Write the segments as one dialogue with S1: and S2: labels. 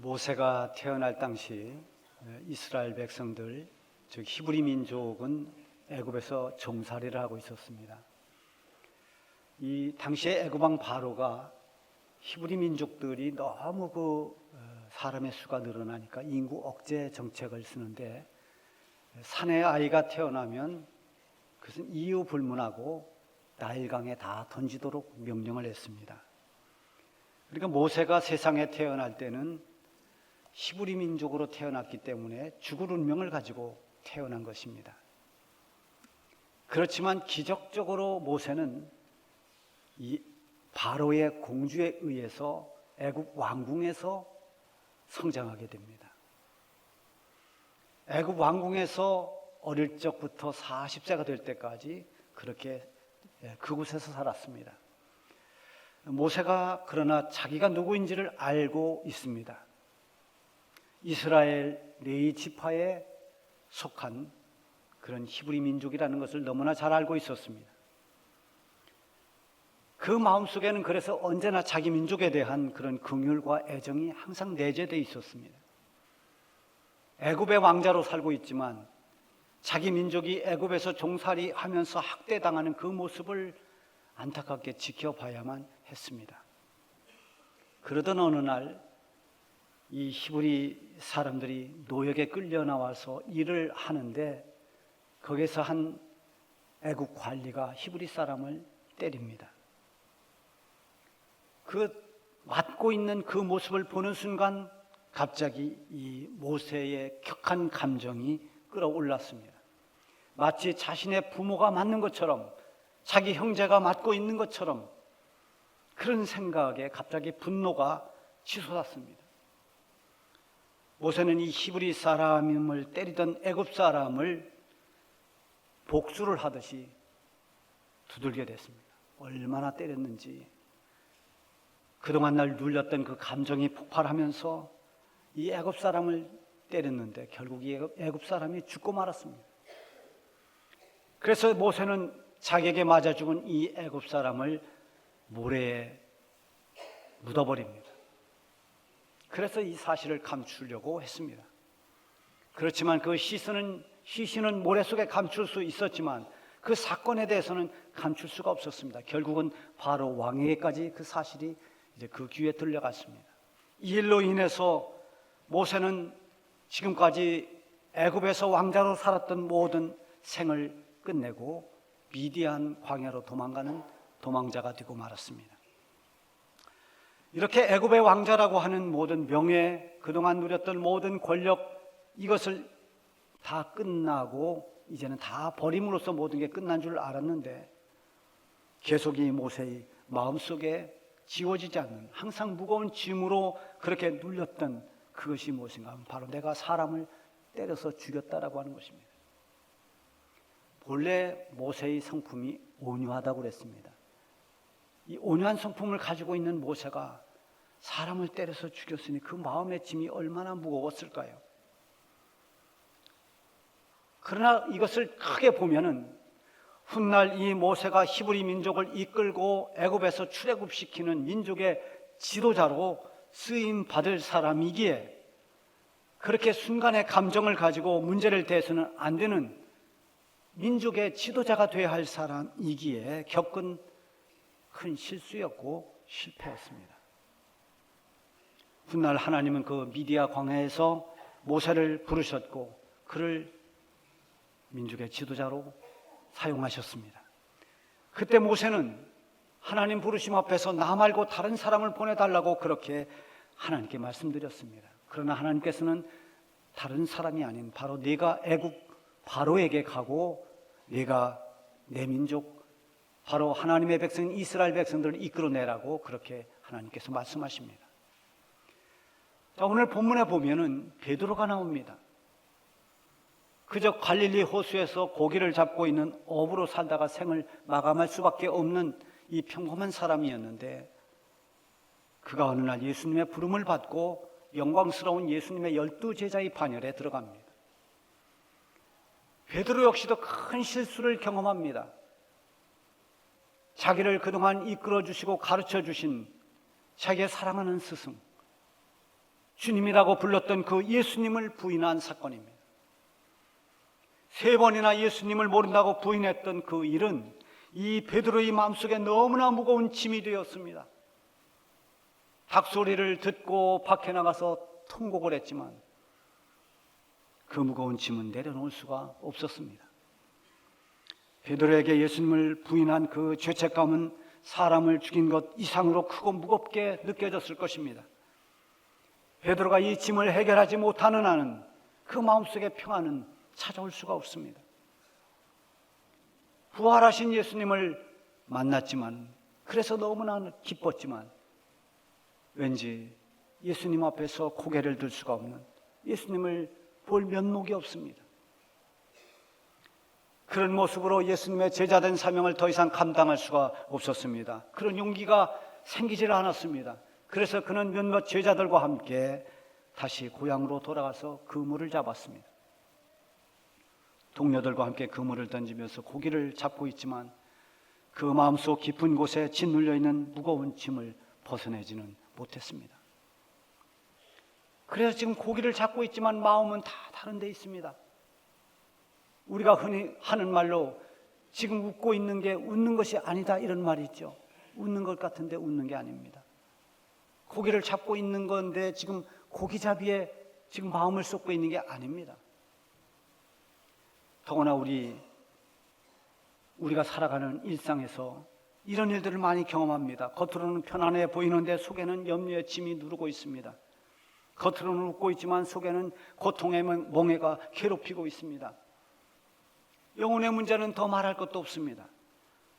S1: 모세가 태어날 당시 이스라엘 백성들, 즉 히브리 민족은 애굽에서 종살이를 하고 있었습니다. 이 당시에 애굽 왕 바로가 히브리 민족들이 너무 사람의 수가 늘어나니까 인구 억제 정책을 쓰는데, 사내 아이가 태어나면 그것은 이유 불문하고 나일강에 다 던지도록 명령을 했습니다. 그러니까 모세가 세상에 태어날 때는 히브리 민족으로 태어났기 때문에 죽을 운명을 가지고 태어난 것입니다. 그렇지만 기적적으로 모세는 이 바로의 공주에 의해서 애굽 왕궁에서 성장하게 됩니다. 애굽 왕궁에서 어릴 적부터 40세가 될 때까지 그렇게 그곳에서 살았습니다. 모세가 그러나 자기가 누구인지를 알고 있습니다. 이스라엘 레위 지파에 속한 그런 히브리 민족이라는 것을 너무나 잘 알고 있었습니다. 그 마음속에는 그래서 언제나 자기 민족에 대한 그런 긍휼과 애정이 항상 내재되어 있었습니다. 애굽의 왕자로 살고 있지만 자기 민족이 애굽에서 종살이 하면서 학대당하는 그 모습을 안타깝게 지켜봐야만 했습니다. 그러던 어느 날 이 히브리 사람들이 노역에 끌려 나와서 일을 하는데, 거기서 한 애굽 관리가 히브리 사람을 때립니다. 그 맞고 있는 그 모습을 보는 순간 갑자기 이 모세의 격한 감정이 끌어올랐습니다. 마치 자신의 부모가 맞는 것처럼, 자기 형제가 맞고 있는 것처럼, 그런 생각에 갑자기 분노가 치솟았습니다. 모세는 이 히브리 사람을 때리던 애굽 사람을 복수를 하듯이 두들겨 댔습니다. 얼마나 때렸는지, 그동안 날 눌렸던 그 감정이 폭발하면서 이 애굽 사람을 때렸는데 결국 이 애굽 사람이 죽고 말았습니다. 그래서 모세는 자기에게 맞아 죽은 이 애굽 사람을 모래에 묻어버립니다. 그래서 이 사실을 감추려고 했습니다. 그렇지만 그 시신은 모래 속에 감출 수 있었지만 그 사건에 대해서는 감출 수가 없었습니다. 결국은 바로 왕에게까지 그 사실이 이제 그 귀에 들려갔습니다. 이 일로 인해서 모세는 지금까지 애굽에서 왕자로 살았던 모든 생을 끝내고 미디안 광야로 도망가는 도망자가 되고 말았습니다. 이렇게 애굽의 왕자라고 하는 모든 명예, 그동안 누렸던 모든 권력, 이것을 다 끝나고 이제는 다 버림으로써 모든 게 끝난 줄 알았는데, 계속 이 모세의 마음속에 지워지지 않는 항상 무거운 짐으로 그렇게 눌렸던 그것이 무엇인가 하면 바로 내가 사람을 때려서 죽였다라고 하는 것입니다. 본래 모세의 성품이 온유하다고 그랬습니다. 이 온유한 성품을 가지고 있는 모세가 사람을 때려서 죽였으니 그 마음의 짐이 얼마나 무거웠을까요? 그러나 이것을 크게 보면은 훗날 이 모세가 히브리 민족을 이끌고 애굽에서 출애굽시키는 민족의 지도자로 쓰임 받을 사람이기에 그렇게 순간의 감정을 가지고 문제를 대해서는 안 되는 민족의 지도자가 되어야 할 사람이기에 겪은 큰 실수였고 실패였습니다. 훗날 하나님은 그 미디아 광야에서 모세를 부르셨고 그를 민족의 지도자로 사용하셨습니다. 그때 모세는 하나님 부르심 앞에서 나 말고 다른 사람을 보내달라고 그렇게 하나님께 말씀드렸습니다. 그러나 하나님께서는 다른 사람이 아닌 바로 네가 애굽 바로에게 가고 네가 내 민족 바로 하나님의 백성 이스라엘 백성들을 이끌어내라고 그렇게 하나님께서 말씀하십니다. 자, 오늘 본문에 보면은 베드로가 나옵니다. 그저 갈릴리 호수에서 고기를 잡고 있는 어부로 살다가 생을 마감할 수밖에 없는 이 평범한 사람이었는데, 그가 어느 날 예수님의 부름을 받고 영광스러운 예수님의 12제자의 반열에 들어갑니다. 베드로 역시도 큰 실수를 경험합니다. 자기를 그동안 이끌어 주시고 가르쳐 주신 자기의 사랑하는 스승, 주님이라고 불렀던 그 예수님을 부인한 사건입니다. 3번이나 예수님을 모른다고 부인했던 그 일은 이 베드로의 마음속에 너무나 무거운 짐이 되었습니다. 닭소리를 듣고 밖에 나가서 통곡을 했지만 그 무거운 짐은 내려놓을 수가 없었습니다. 베드로에게 예수님을 부인한 그 죄책감은 사람을 죽인 것 이상으로 크고 무겁게 느껴졌을 것입니다. 베드로가 이 짐을 해결하지 못하는 한은 그 마음속의 평안은 찾아올 수가 없습니다. 부활하신 예수님을 만났지만, 그래서 너무나 기뻤지만 왠지 예수님 앞에서 고개를 들 수가 없는, 예수님을 볼 면목이 없습니다. 그런 모습으로 예수님의 제자된 사명을 더 이상 감당할 수가 없었습니다. 그런 용기가 생기질 않았습니다. 그래서 그는 몇몇 제자들과 함께 다시 고향으로 돌아가서 그물을 잡았습니다. 동료들과 함께 그물을 던지면서 고기를 잡고 있지만 그 마음속 깊은 곳에 짓눌려 있는 무거운 짐을 벗어내지는 못했습니다. 그래서 지금 고기를 잡고 있지만 마음은 다 다른 데 있습니다. 우리가 흔히 하는 말로 지금 웃고 있는 게 웃는 것이 아니다, 이런 말이 있죠. 웃는 것 같은데 웃는 게 아닙니다. 고기를 잡고 있는 건데 지금 고기잡이에 지금 마음을 쏟고 있는 게 아닙니다. 더구나 우리가 살아가는 일상에서 이런 일들을 많이 경험합니다. 겉으로는 편안해 보이는데 속에는 염려의 짐이 누르고 있습니다. 겉으로는 웃고 있지만 속에는 고통의 멍에가 괴롭히고 있습니다. 영혼의 문제는 더 말할 것도 없습니다.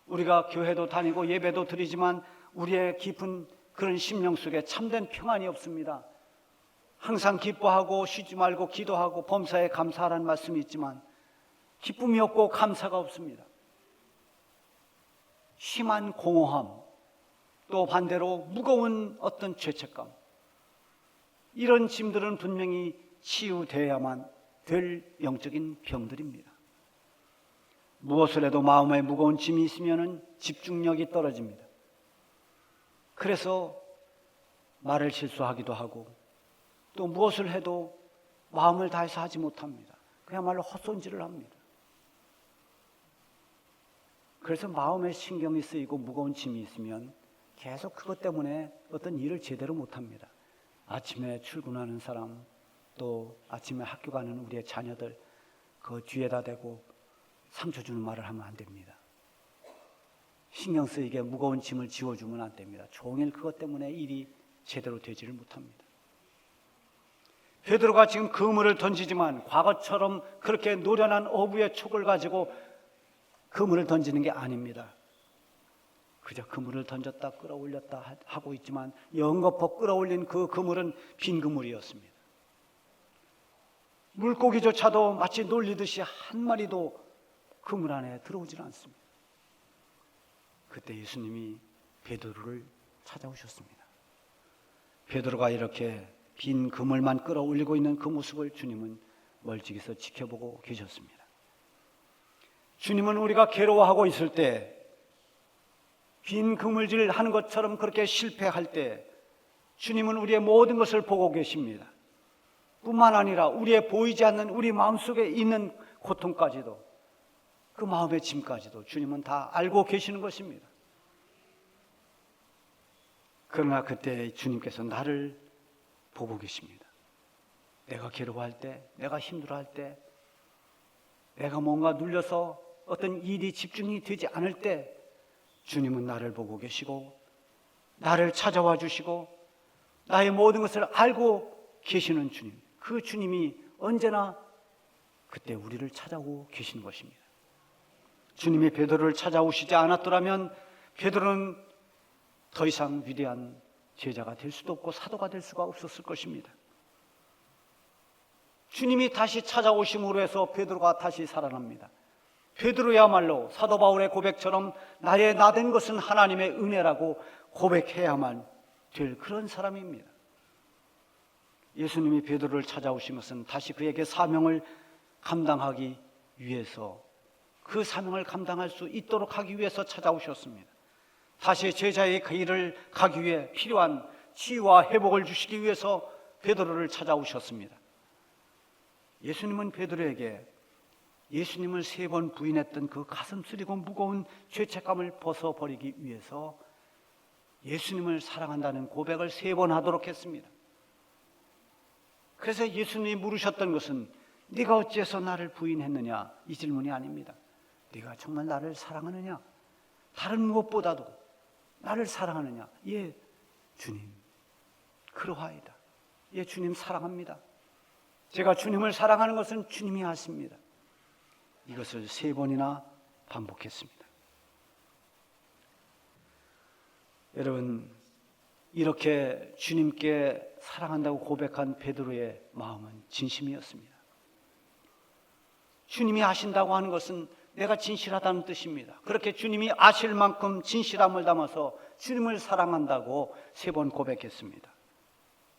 S1: 우리가 교회도 다니고 예배도 드리지만 우리의 깊은 그런 심령 속에 참된 평안이 없습니다. 항상 기뻐하고 쉬지 말고 기도하고 범사에 감사하라는 말씀이 있지만 기쁨이 없고 감사가 없습니다. 심한 공허함, 또 반대로 무거운 어떤 죄책감, 이런 짐들은 분명히 치유되어야만 될 영적인 병들입니다. 무엇을 해도 마음에 무거운 짐이 있으면 집중력이 떨어집니다. 그래서 말을 실수하기도 하고 또 무엇을 해도 마음을 다해서 하지 못합니다. 그야말로 헛손질을 합니다. 그래서 마음에 신경이 쓰이고 무거운 짐이 있으면 계속 그것 때문에 어떤 일을 제대로 못합니다. 아침에 출근하는 사람, 또 아침에 학교 가는 우리의 자녀들 그 뒤에다 대고 상처 주는 말을 하면 안 됩니다. 신경 쓰이게 무거운 짐을 지워주면 안 됩니다. 종일 그것 때문에 일이 제대로 되지를 못합니다. 베드로가 지금 그물을 던지지만 과거처럼 그렇게 노련한 어부의 촉을 가지고 그물을 던지는 게 아닙니다. 그저 그물을 던졌다 끌어올렸다 하고 있지만 연거푸 끌어올린 그 그물은 빈 그물이었습니다. 물고기조차도 마치 놀리듯이 한 마리도 그물 안에 들어오질 않습니다. 그때 예수님이 베드로를 찾아오셨습니다. 베드로가 이렇게 빈 그물만 끌어올리고 있는 그 모습을 주님은 멀찍이서 지켜보고 계셨습니다. 주님은 우리가 괴로워하고 있을 때, 빈 그물질 하는 것처럼 그렇게 실패할 때 주님은 우리의 모든 것을 보고 계십니다. 뿐만 아니라 우리의 보이지 않는 우리 마음속에 있는 고통까지도, 그 마음의 짐까지도 주님은 다 알고 계시는 것입니다. 그러나 그때 주님께서 나를 보고 계십니다. 내가 괴로워할 때, 내가 힘들어할 때, 내가 뭔가 눌려서 어떤 일이 집중이 되지 않을 때 주님은 나를 보고 계시고 나를 찾아와 주시고 나의 모든 것을 알고 계시는 주님, 그 주님이 언제나 그때 우리를 찾아오고 계시는 것입니다. 주님이 베드로를 찾아오시지 않았더라면 베드로는 더 이상 위대한 제자가 될 수도 없고 사도가 될 수가 없었을 것입니다. 주님이 다시 찾아오심으로 해서 베드로가 다시 살아납니다. 베드로야말로 사도 바울의 고백처럼 나의 나된 것은 하나님의 은혜라고 고백해야만 될 그런 사람입니다. 예수님이 베드로를 찾아오신 것은 다시 그에게 사명을 감당하기 위해서, 그 사명을 감당할 수 있도록 하기 위해서 찾아오셨습니다. 다시 제자의 그 일을 가기 위해 필요한 치유와 회복을 주시기 위해서 베드로를 찾아오셨습니다. 예수님은 베드로에게 예수님을 3번 부인했던 그 가슴 쓰리고 무거운 죄책감을 벗어버리기 위해서 예수님을 사랑한다는 고백을 3번 하도록 했습니다. 그래서 예수님이 물으셨던 것은 네가 어찌해서 나를 부인했느냐, 이 질문이 아닙니다. 네가 정말 나를 사랑하느냐, 다른 무엇보다도 나를 사랑하느냐. 예, 주님, 그러하이다. 예, 주님 사랑합니다. 제가 주님을 사랑하는 것은 주님이 아십니다. 이것을 3번이나 반복했습니다. 여러분, 이렇게 주님께 사랑한다고 고백한 베드로의 마음은 진심이었습니다. 주님이 아신다고 하는 것은 내가 진실하다는 뜻입니다. 그렇게 주님이 아실 만큼 진실함을 담아서 주님을 사랑한다고 3번 고백했습니다.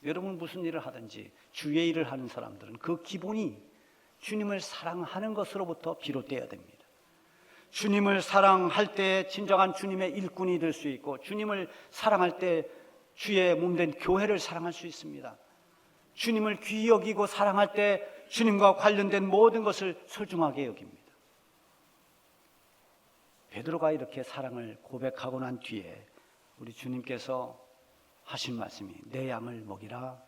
S1: 여러분, 무슨 일을 하든지 주의 일을 하는 사람들은 그 기본이 주님을 사랑하는 것으로부터 비롯되어야 됩니다. 주님을 사랑할 때 진정한 주님의 일꾼이 될 수 있고, 주님을 사랑할 때 주의 몸된 교회를 사랑할 수 있습니다. 주님을 귀히 여기고 사랑할 때 주님과 관련된 모든 것을 소중하게 여깁니다. 베드로가 이렇게 사랑을 고백하고 난 뒤에 우리 주님께서 하신 말씀이 내 양을 먹이라,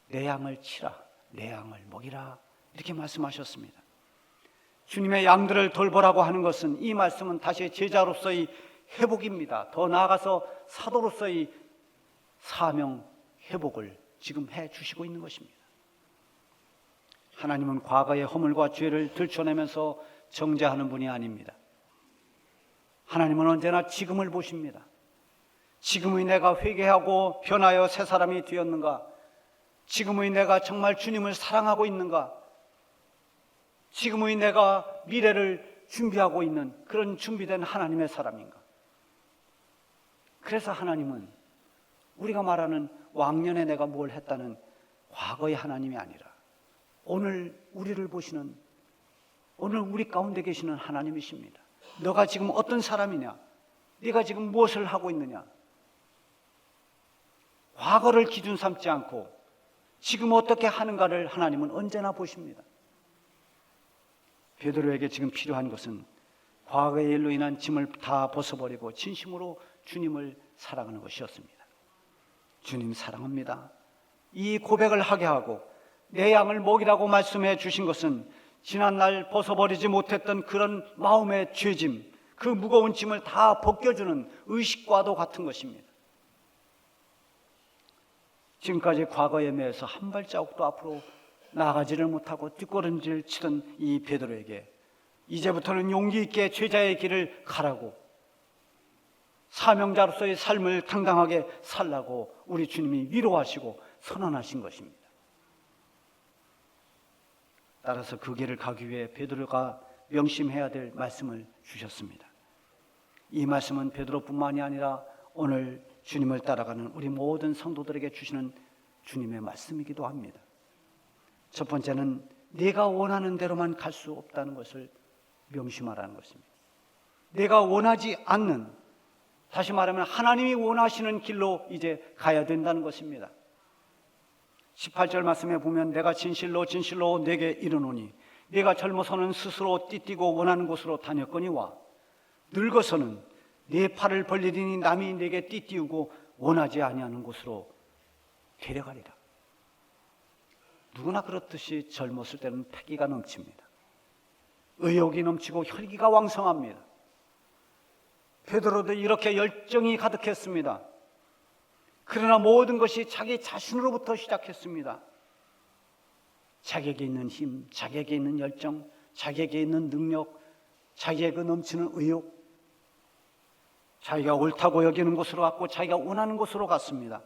S1: 내 양을 치라, 내 양을 먹이라, 이렇게 말씀하셨습니다. 주님의 양들을 돌보라고 하는 것은, 이 말씀은 다시 제자로서의 회복입니다. 더 나아가서 사도로서의 사명 회복을 지금 해 주시고 있는 것입니다. 하나님은 과거의 허물과 죄를 들춰내면서 정죄하는 분이 아닙니다. 하나님은 언제나 지금을 보십니다. 지금의 내가 회개하고 변하여 새 사람이 되었는가? 지금의 내가 정말 주님을 사랑하고 있는가? 지금의 내가 미래를 준비하고 있는 그런 준비된 하나님의 사람인가? 그래서 하나님은 우리가 말하는 왕년에 내가 뭘 했다는 과거의 하나님이 아니라 오늘 우리를 보시는, 오늘 우리 가운데 계시는 하나님이십니다. 너가 지금 어떤 사람이냐? 네가 지금 무엇을 하고 있느냐? 과거를 기준 삼지 않고 지금 어떻게 하는가를 하나님은 언제나 보십니다. 베드로에게 지금 필요한 것은 과거의 일로 인한 짐을 다 벗어버리고 진심으로 주님을 사랑하는 것이었습니다. 주님 사랑합니다. 이 고백을 하게 하고 내 양을 먹이라고 말씀해 주신 것은 지난날 벗어버리지 못했던 그런 마음의 죄짐, 그 무거운 짐을 다 벗겨주는 의식과도 같은 것입니다. 지금까지 과거에 매여서 한 발자국도 앞으로 나아가지를 못하고 뒷걸음질 치던 이 베드로에게 이제부터는 용기 있게 죄자의 길을 가라고, 사명자로서의 삶을 당당하게 살라고 우리 주님이 위로하시고 선언하신 것입니다. 따라서 그 길을 가기 위해 베드로가 명심해야 될 말씀을 주셨습니다. 이 말씀은 베드로뿐만이 아니라 오늘 주님을 따라가는 우리 모든 성도들에게 주시는 주님의 말씀이기도 합니다. 첫 번째는 내가 원하는 대로만 갈 수 없다는 것을 명심하라는 것입니다. 내가 원하지 않는, 다시 말하면 하나님이 원하시는 길로 이제 가야 된다는 것입니다. 18절 말씀에 보면 내가 진실로 진실로 내게 이르노니 내가 젊어서는 스스로 띠띠고 원하는 곳으로 다녔거니와 늙어서는 내 팔을 벌리리니 남이 내게 띠띠우고 원하지 아니하는 곳으로 데려가리라. 누구나 그렇듯이 젊었을 때는 패기가 넘칩니다. 의욕이 넘치고 혈기가 왕성합니다. 베드로도 이렇게 열정이 가득했습니다. 그러나 모든 것이 자기 자신으로부터 시작했습니다. 자기에게 있는 힘, 자기에게 있는 열정, 자기에게 있는 능력, 자기에게 넘치는 의욕, 자기가 옳다고 여기는 곳으로 갔고 자기가 원하는 곳으로 갔습니다.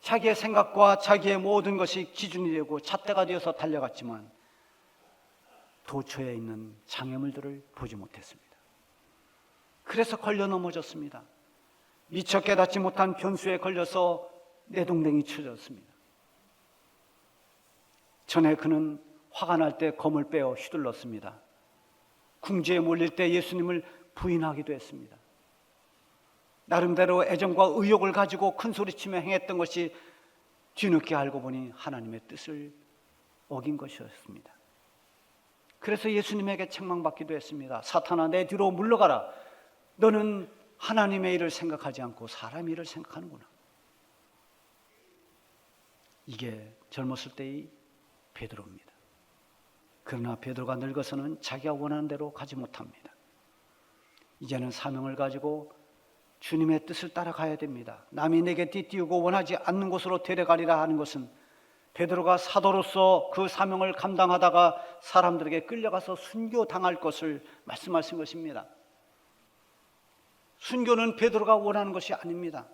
S1: 자기의 생각과 자기의 모든 것이 기준이 되고 잣대가 되어서 달려갔지만 도처에 있는 장애물들을 보지 못했습니다. 그래서 걸려 넘어졌습니다. 미처 깨닫지 못한 변수에 걸려서 내동댕이 쳐졌습니다. 전에 그는 화가 날 때 검을 빼어 휘둘렀습니다. 궁지에 몰릴 때 예수님을 부인하기도 했습니다. 나름대로 애정과 의욕을 가지고 큰소리치며 행했던 것이 뒤늦게 알고 보니 하나님의 뜻을 어긴 것이었습니다. 그래서 예수님에게 책망받기도 했습니다. 사탄아, 내 뒤로 물러가라. 너는 하나님의 일을 생각하지 않고 사람의 일을 생각하는구나. 이게 젊었을 때의 베드로입니다. 그러나 베드로가 늙어서는 자기가 원하는 대로 가지 못합니다. 이제는 사명을 가지고 주님의 뜻을 따라가야 됩니다. 남이 내게 띠띠우고 원하지 않는 곳으로 데려가리라 하는 것은 베드로가 사도로서 그 사명을 감당하다가 사람들에게 끌려가서 순교당할 것을 말씀하신 것입니다. 순교는 베드로가 원하는 것이 아닙니다.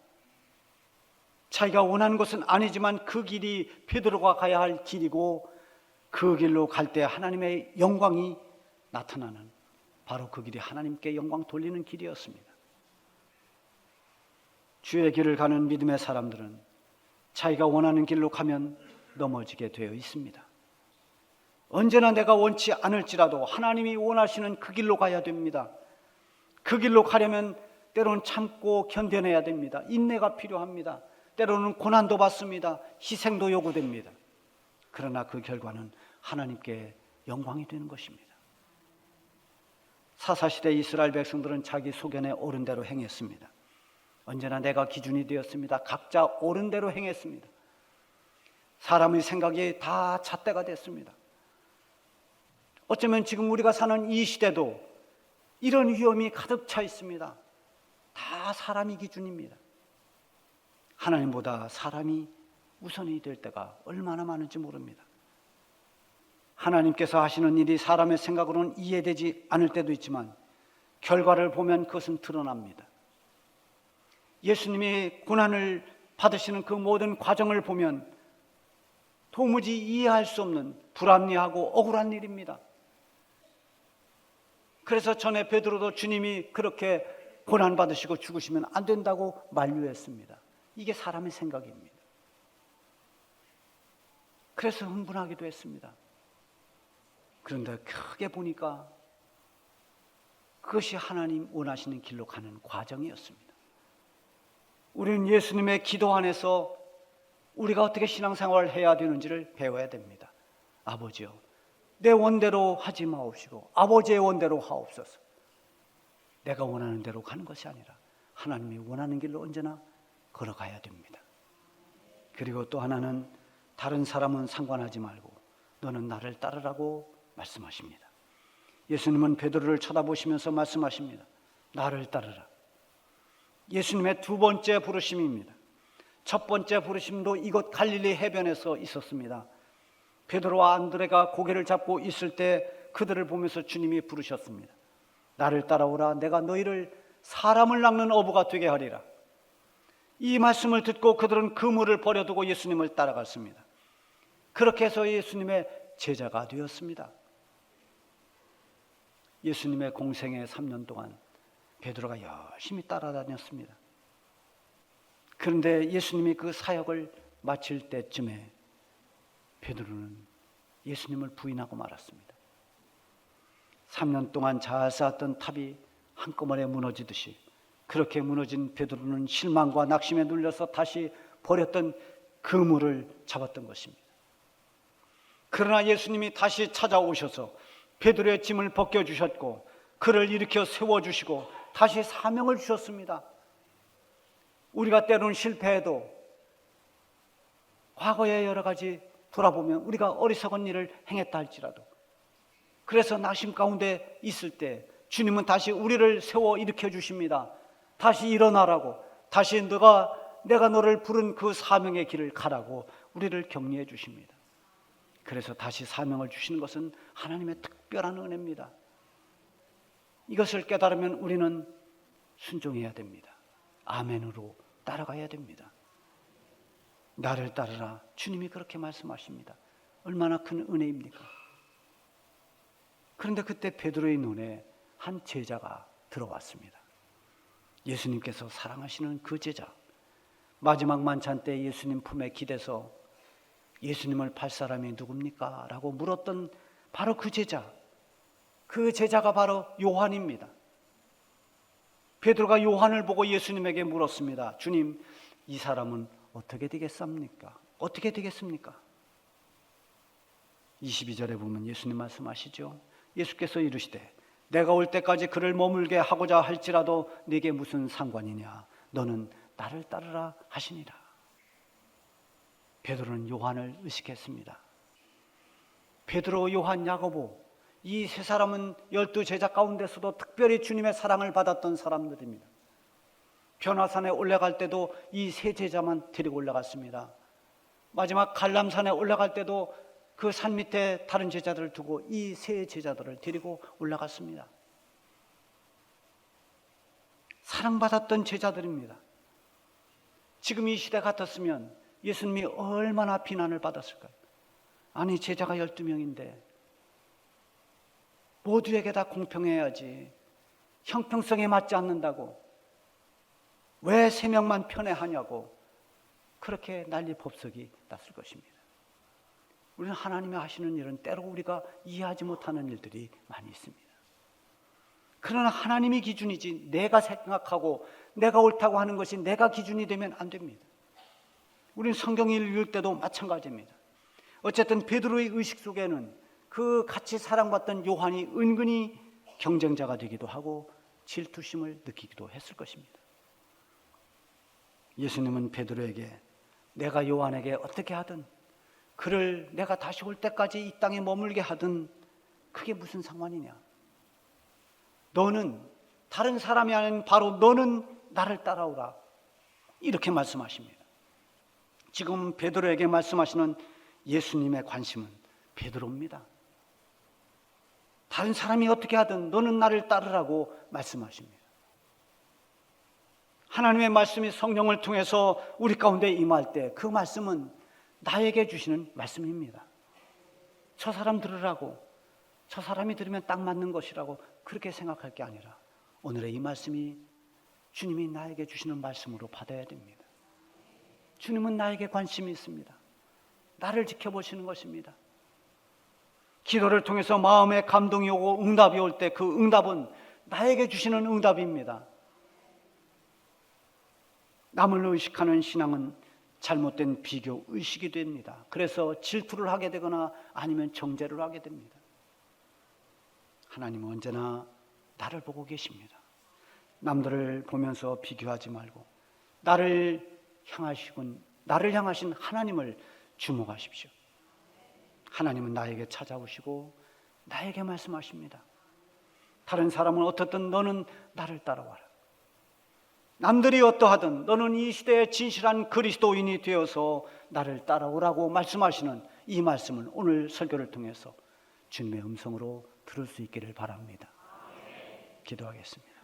S1: 자기가 원하는 것은 아니지만 그 길이 베드로가 가야 할 길이고 그 길로 갈 때 하나님의 영광이 나타나는 바로 그 길이 하나님께 영광 돌리는 길이었습니다. 주의 길을 가는 믿음의 사람들은 자기가 원하는 길로 가면 넘어지게 되어 있습니다. 언제나 내가 원치 않을지라도 하나님이 원하시는 그 길로 가야 됩니다. 그 길로 가려면 때로는 참고 견뎌내야 됩니다. 인내가 필요합니다. 때로는 고난도 받습니다. 희생도 요구됩니다. 그러나 그 결과는 하나님께 영광이 되는 것입니다. 사사시대 이스라엘 백성들은 자기 소견에 옳은 대로 행했습니다. 언제나 내가 기준이 되었습니다. 각자 옳은 대로 행했습니다. 사람의 생각이 다 잣대가 됐습니다. 어쩌면 지금 우리가 사는 이 시대도 이런 위험이 가득 차 있습니다. 다 사람이 기준입니다. 하나님보다 사람이 우선이 될 때가 얼마나 많은지 모릅니다. 하나님께서 하시는 일이 사람의 생각으로는 이해되지 않을 때도 있지만 결과를 보면 그것은 드러납니다. 예수님이 고난을 받으시는 그 모든 과정을 보면 도무지 이해할 수 없는 불합리하고 억울한 일입니다. 그래서 전에 베드로도 주님이 그렇게 고난받으시고 죽으시면 안 된다고 만류했습니다. 이게 사람의 생각입니다. 그래서 흥분하기도 했습니다. 그런데 크게 보니까 그것이 하나님 원하시는 길로 가는 과정이었습니다. 우리는 예수님의 기도 안에서 우리가 어떻게 신앙생활을 해야 되는지를 배워야 됩니다. 아버지요, 내 원대로 하지 마옵시고 아버지의 원대로 하옵소서. 내가 원하는 대로 가는 것이 아니라 하나님이 원하는 길로 언제나 걸어가야 됩니다. 그리고 또 하나는 다른 사람은 상관하지 말고 너는 나를 따르라고 말씀하십니다. 예수님은 베드로를 쳐다보시면서 말씀하십니다. 나를 따르라. 예수님의 두 번째 부르심입니다. 첫 번째 부르심도 이곳 갈릴리 해변에서 있었습니다. 베드로와 안드레가 고개를 잡고 있을 때 그들을 보면서 주님이 부르셨습니다. 나를 따라오라. 내가 너희를 사람을 낚는 어부가 되게 하리라. 이 말씀을 듣고 그들은 그물을 버려두고 예수님을 따라갔습니다. 그렇게 해서 예수님의 제자가 되었습니다. 예수님의 공생애 3년 동안 베드로가 열심히 따라다녔습니다. 그런데 예수님이 그 사역을 마칠 때쯤에 베드로는 예수님을 부인하고 말았습니다. 3년 동안 잘 쌓았던 탑이 한꺼번에 무너지듯이 그렇게 무너진 베드로는 실망과 낙심에 눌려서 다시 버렸던 그물을 잡았던 것입니다. 그러나 예수님이 다시 찾아오셔서 베드로의 짐을 벗겨주셨고 그를 일으켜 세워주시고 다시 사명을 주셨습니다. 우리가 때로는 실패해도 과거의 여러 가지 돌아보면 우리가 어리석은 일을 행했다 할지라도 그래서 낙심 가운데 있을 때 주님은 다시 우리를 세워 일으켜 주십니다. 다시 일어나라고, 다시 내가 너를 부른 그 사명의 길을 가라고 우리를 격려해 주십니다. 그래서 다시 사명을 주시는 것은 하나님의 특별한 은혜입니다. 이것을 깨달으면 우리는 순종해야 됩니다. 아멘으로 따라가야 됩니다. 나를 따르라. 주님이 그렇게 말씀하십니다. 얼마나 큰 은혜입니까? 그런데 그때 베드로의 눈에 한 제자가 들어왔습니다. 예수님께서 사랑하시는 그 제자, 마지막 만찬 때 예수님 품에 기대서 예수님을 팔 사람이 누굽니까? 라고 물었던 바로 그 제자, 그 제자가 바로 요한입니다. 베드로가 요한을 보고 예수님에게 물었습니다. 주님, 이 사람은 어떻게 되겠습니까? 어떻게 되겠습니까? 22절에 보면 예수님 말씀하시죠. 예수께서 이르시되 내가 올 때까지 그를 머물게 하고자 할지라도 네게 무슨 상관이냐? 너는 나를 따르라 하시니라. 베드로는 요한을 의식했습니다. 베드로, 요한, 야고보 이 세 사람은 12제자 가운데서도 특별히 주님의 사랑을 받았던 사람들입니다. 변화산에 올라갈 때도 이 세 제자만 데리고 올라갔습니다. 마지막 갈람산에 올라갈 때도 그 산 밑에 다른 제자들을 두고 이 세 제자들을 데리고 올라갔습니다. 사랑받았던 제자들입니다. 지금 이 시대 같았으면 예수님이 얼마나 비난을 받았을까요? 아니, 제자가 12명인데 모두에게 다 공평해야지, 형평성에 맞지 않는다고 왜 3명만 편애하냐고 그렇게 난리법석이 났을 것입니다. 우리는 하나님이 하시는 일은 때로 우리가 이해하지 못하는 일들이 많이 있습니다. 그러나 하나님이 기준이지 내가 생각하고 내가 옳다고 하는 것이 내가 기준이 되면 안 됩니다. 우리는 성경을 읽을 때도 마찬가지입니다. 어쨌든 베드로의 의식 속에는 그 같이 사랑받던 요한이 은근히 경쟁자가 되기도 하고 질투심을 느끼기도 했을 것입니다. 예수님은 베드로에게 내가 요한에게 어떻게 하든 그를 내가 다시 올 때까지 이 땅에 머물게 하든 그게 무슨 상관이냐? 너는 다른 사람이 아닌 바로 너는 나를 따라오라. 이렇게 말씀하십니다. 지금 베드로에게 말씀하시는 예수님의 관심은 베드로입니다. 다른 사람이 어떻게 하든 너는 나를 따르라고 말씀하십니다. 하나님의 말씀이 성령을 통해서 우리 가운데 임할 때 그 말씀은 나에게 주시는 말씀입니다. 저 사람 들으라고, 저 사람이 들으면 딱 맞는 것이라고 그렇게 생각할 게 아니라 오늘의 이 말씀이 주님이 나에게 주시는 말씀으로 받아야 됩니다. 주님은 나에게 관심이 있습니다. 나를 지켜보시는 것입니다. 기도를 통해서 마음에 감동이 오고 응답이 올 때 그 응답은 나에게 주시는 응답입니다. 남을 의식하는 신앙은 잘못된 비교 의식이 됩니다. 그래서 질투를 하게 되거나 아니면 정죄를 하게 됩니다. 하나님은 언제나 나를 보고 계십니다. 남들을 보면서 비교하지 말고 나를 향하신 하나님을 주목하십시오. 하나님은 나에게 찾아오시고 나에게 말씀하십니다. 다른 사람은 어떻든 너는 나를 따라와라. 남들이 어떠하든 너는 이 시대의 진실한 그리스도인이 되어서 나를 따라오라고 말씀하시는 이 말씀을 오늘 설교를 통해서 주님의 음성으로 들을 수 있기를 바랍니다. 기도하겠습니다.